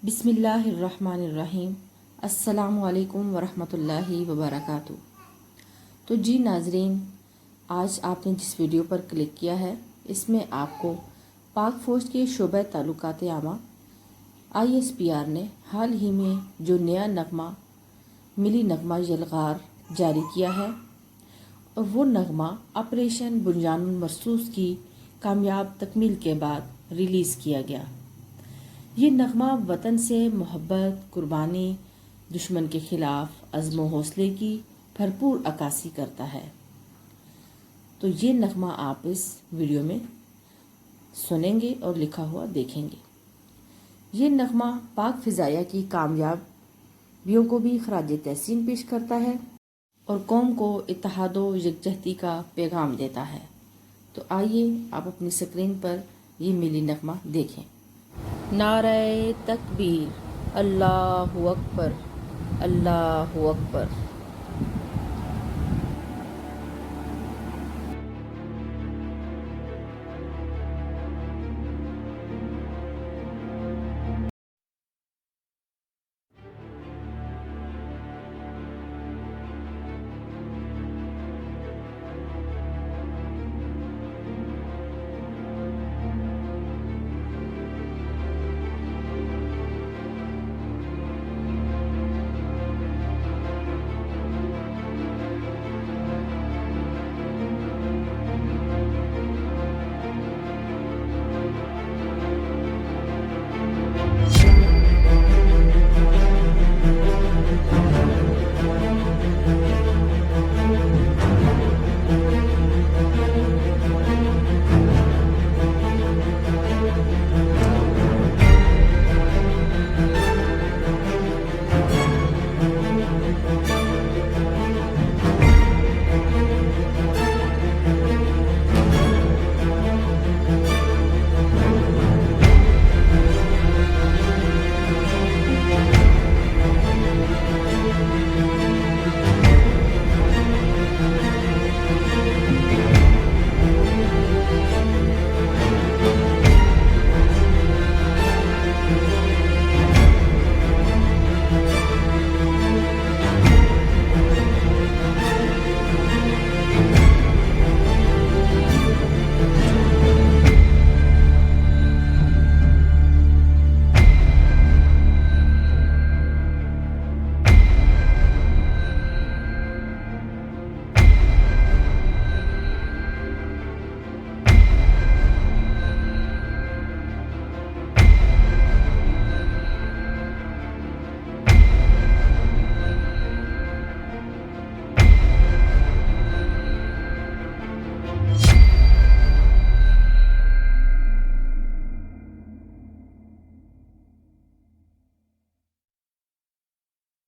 बिस्मिल्लाहिर्रहमानिर्रहीम। अस्सलामुअलैकुम वरहमतुल्लाहि वबरकातुहू। तो जी नाजरीन, आज आपने जिस वीडियो पर क्लिक किया है इसमें आपको पाक फ़ौज के शोबा ताल्लुकात आमा ISPR ने हाल ही में जो नया नगमा मिली नगमा यलगार जारी किया है और वो नगमा ऑपरेशन बुरजानुल मरसूस की कामयाब तकमील के बाद रिलीज़ किया गया। ये नगमा वतन से मोहब्बत, कुर्बानी, दुश्मन के खिलाफ अज़्म व हौसले की भरपूर अक्कासी करता है। तो ये नगमा आप इस वीडियो में सुनेंगे और लिखा हुआ देखेंगे। ये नगमा पाक फ़िज़ाया की कामयाबियों को भी खराज तहसीन पेश करता है और कौम को इत्तेहाद व यकजहती का पैगाम देता है। तो आइए आप अपनी स्क्रीन पर ये मिली नगमा देखें। नारे तकबीर, अल्लाहु अकबर, अल्लाहु अकबर।